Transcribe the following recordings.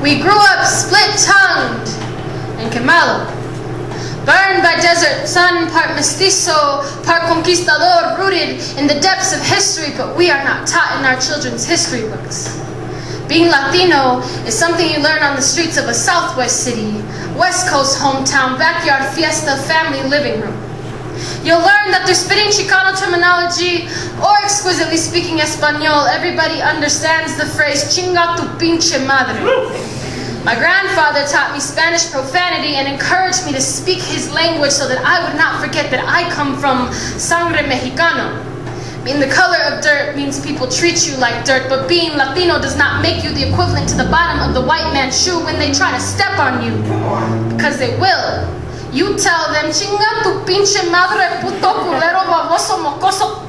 We grew up split-tongued and quemado, burned by desert sun, part mestizo, part conquistador, rooted in the depths of history, but we are not taught in our children's history books. Being Latino is something you learn on the streets of a Southwest city, West Coast hometown, backyard fiesta, family living room. You'll learn that through spitting Chicano terminology or exquisitely speaking Espanol, everybody understands the phrase chinga tu pinche madre. My grandfather taught me Spanish profanity and encouraged me to speak his language so that I would not forget that I come from sangre mexicano. Being the color of dirt means people treat you like dirt, but being Latino does not make you the equivalent to the bottom of the white man's shoe when they try to step on you. Because they will. You tell them, chinga tu pinche madre, puto culero, baboso, mocoso.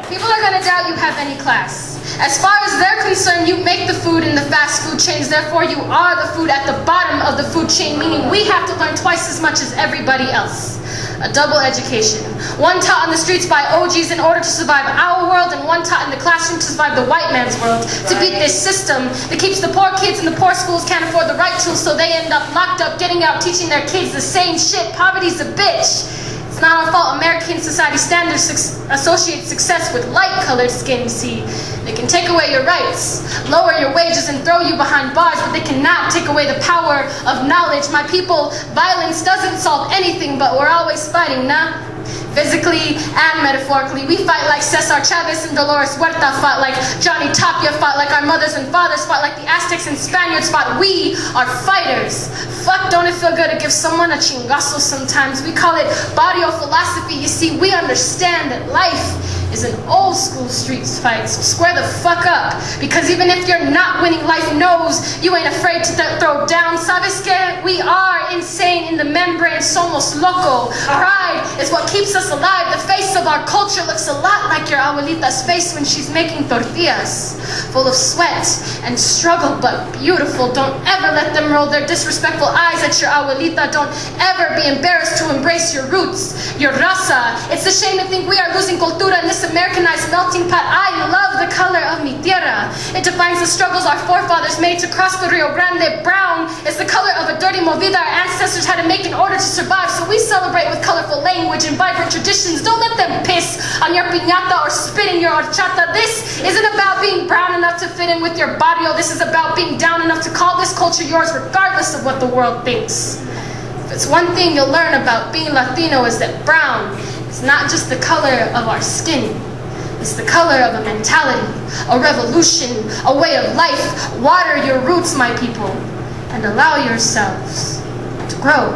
People are going to doubt you have any class. As far as they're concerned, you make the food in the fast food chains, therefore you are the food at the bottom of the food chain, meaning we have to learn twice as much as everybody else. A double education. One taught on the streets by OGs in order to survive our world, and one taught in the classroom to survive the white man's world. To beat this system that keeps the poor kids in the poor schools can't afford the right tools, so they end up locked up, getting out, teaching their kids the same shit. Poverty's a bitch. It's not our fault American society standards associate success with light-colored skin, see. They can take away your rights, lower your wages, and throw you behind bars, but they cannot take away the power of knowledge. My people, violence doesn't solve anything, but we're always fighting, nah? Physically and metaphorically, we fight like Cesar Chavez and Dolores Huerta fought, like Johnny Tapia fought, like our mothers and fathers fought, like the Aztecs and Spaniards fought. We are fighters. Fuck, don't it feel good to give someone a chingazo sometimes? We call it barrio philosophy. You see, we understand that life is an old school streets fight, so square the fuck up. Because even if you're not winning, life knows you ain't afraid to throw down. Sabes que? We are insane in the membrane, somos loco. Pride is what keeps us alive. The face of our culture looks a lot like your abuelita's face when she's making tortillas. Full of sweat and struggle, but beautiful. Don't ever let them roll their disrespectful eyes at your abuelita. Don't ever be embarrassed to embrace your roots, your raza. It's a shame to think we are losing cultura in this Americanized melting pot. I love the color of mi tierra. It defines the struggles our forefathers made to cross the Rio Grande. Brown is the color of a dirty movida our ancestors had to make in order to survive. So we celebrate with colorful language and vibrant traditions. Don't let them piss on your piñata or spit in your horchata. This isn't about being brown enough to fit in with your barrio. This is about being down enough to call this culture yours regardless of what the world thinks. If it's one thing you'll learn about being Latino is that brown is not just the color of our skin. It's the color of a mentality, a revolution, a way of life. Water your roots, my people, and allow yourselves to grow.